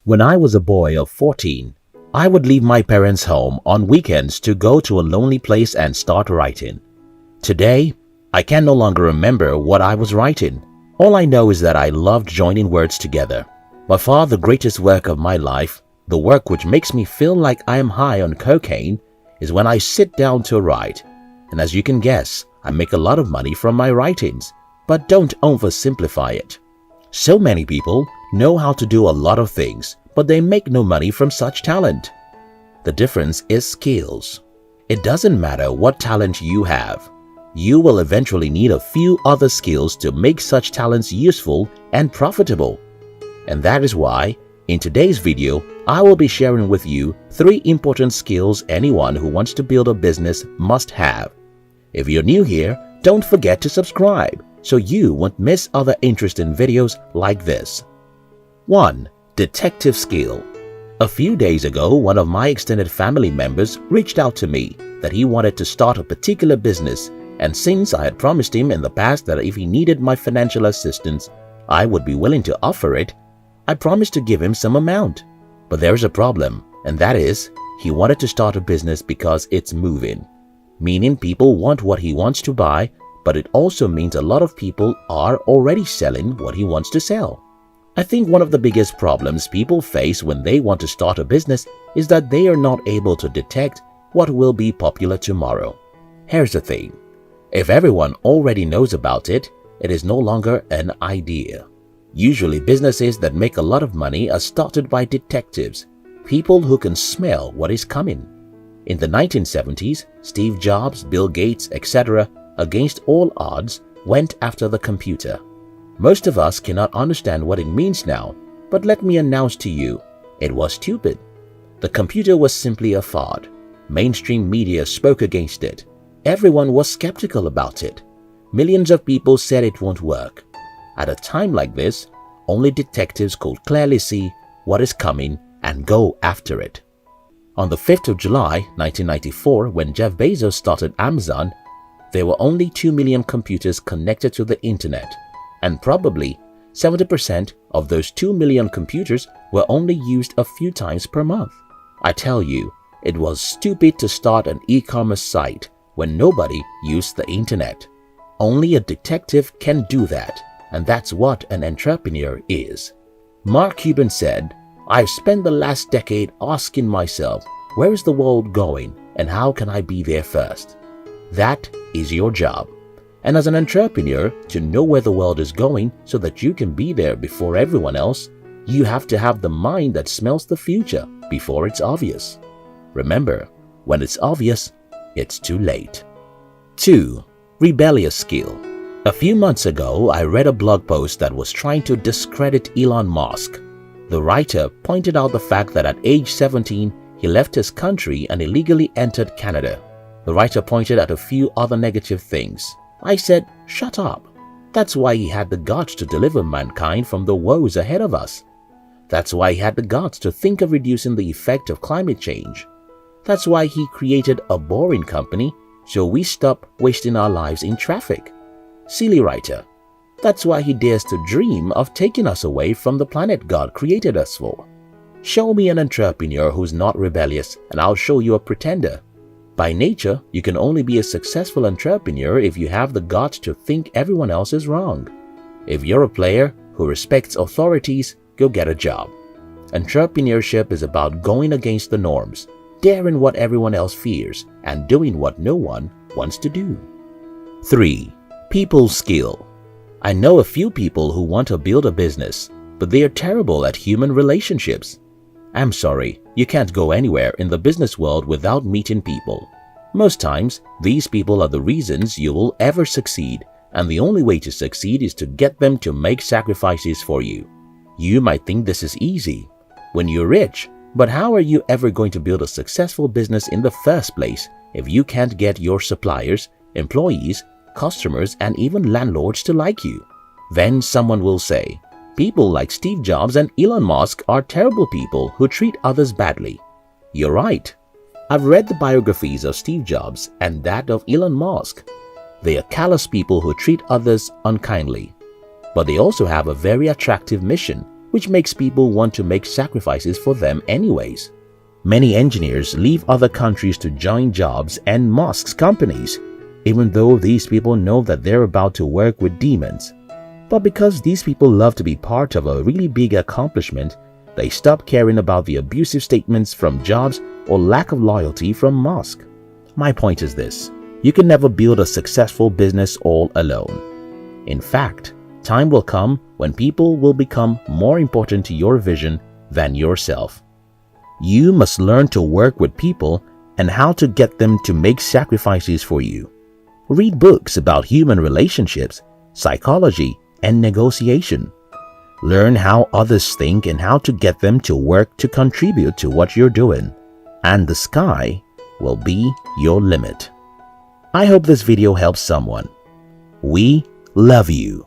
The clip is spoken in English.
When I was a boy of 14, I would leave my parents' home on weekends to go to a lonely place and start writing. Today, I can no longer remember what I was writing. All I know is that I loved joining words together. By far the greatest work of my life, the work which makes me feel like I am high on cocaine, is when I sit down to write. And as you can guess, I make a lot of money from my writings, but don't oversimplify it. So many people know how to do a lot of things, but they make no money from such talent. The difference is skills. It doesn't matter what talent you have. You will eventually need a few other skills to make such talents useful and profitable. And that is why, in today's video, I will be sharing with you 3 important skills anyone who wants to build a business must have. If you're new here, don't forget to subscribe so you won't miss other interesting videos like this. 1. Detective skill. A few days ago, one of my extended family members reached out to me that he wanted to start a particular business, and since I had promised him in the past that if he needed my financial assistance, I would be willing to offer it, I promised to give him some amount. But there is a problem, and that is, he wanted to start a business because it's moving. Meaning people want what he wants to buy, but it also means a lot of people are already selling what he wants to sell. I think one of the biggest problems people face when they want to start a business is that they are not able to detect what will be popular tomorrow. Here's the thing. If everyone already knows about it, it is no longer an idea. Usually businesses that make a lot of money are started by detectives, people who can smell what is coming. In the 1970s, Steve Jobs, Bill Gates, etc., against all odds, went after the computer. Most of us cannot understand what it means now, but let me announce to you, it was stupid. The computer was simply a fraud. Mainstream media spoke against it. Everyone was skeptical about it. Millions of people said it won't work. At a time like this, only detectives could clearly see what is coming and go after it. On the 5th of July, 1994, when Jeff Bezos started Amazon, there were only 2 million computers connected to the internet, and probably 70% of those 2 million computers were only used a few times per month. I tell you, it was stupid to start an e-commerce site when nobody used the internet. Only a detective can do that, and that's what an entrepreneur is. Mark Cuban said, "I've spent the last decade asking myself, where is the world going and how can I be there first?" That is your job. And as an entrepreneur, to know where the world is going so that you can be there before everyone else, you have to have the mind that smells the future before it's obvious. Remember, when it's obvious, it's too late. 2. Rebellious skill. A few months ago, I read a blog post that was trying to discredit Elon Musk. The writer pointed out the fact that at age 17, he left his country and illegally entered Canada. The writer pointed at a few other negative things. I said, shut up. That's why he had the guts to deliver mankind from the woes ahead of us. That's why he had the guts to think of reducing the effect of climate change. That's why he created a boring company so we stop wasting our lives in traffic. Silly writer. That's why he dares to dream of taking us away from the planet God created us for. Show me an entrepreneur who's not rebellious and I'll show you a pretender. By nature, you can only be a successful entrepreneur if you have the guts to think everyone else is wrong. If you're a player who respects authorities, go get a job. Entrepreneurship is about going against the norms, daring what everyone else fears, and doing what no one wants to do. 3. People skill. I know a few people who want to build a business, but they are terrible at human relationships. I'm sorry, you can't go anywhere in the business world without meeting people. Most times, these people are the reasons you will ever succeed, and the only way to succeed is to get them to make sacrifices for you. You might think this is easy when you're rich, but how are you ever going to build a successful business in the first place if you can't get your suppliers, employees, customers, and even landlords to like you? Then someone will say, people like Steve Jobs and Elon Musk are terrible people who treat others badly. You're right. I've read the biographies of Steve Jobs and that of Elon Musk. They are callous people who treat others unkindly. But they also have a very attractive mission, which makes people want to make sacrifices for them anyways. Many engineers leave other countries to join jobs and Musk's companies, even though these people know that they're about to work with demons. But because these people love to be part of a really big accomplishment, they stop caring about the abusive statements from Jobs or lack of loyalty from Musk. My point is this: you can never build a successful business all alone. In fact, time will come when people will become more important to your vision than yourself. You must learn to work with people and how to get them to make sacrifices for you. Read books about human relationships, psychology, and negotiation. Learn how others think and how to get them to work to contribute to what you're doing. And the sky will be your limit. I hope this video helps someone. We love you.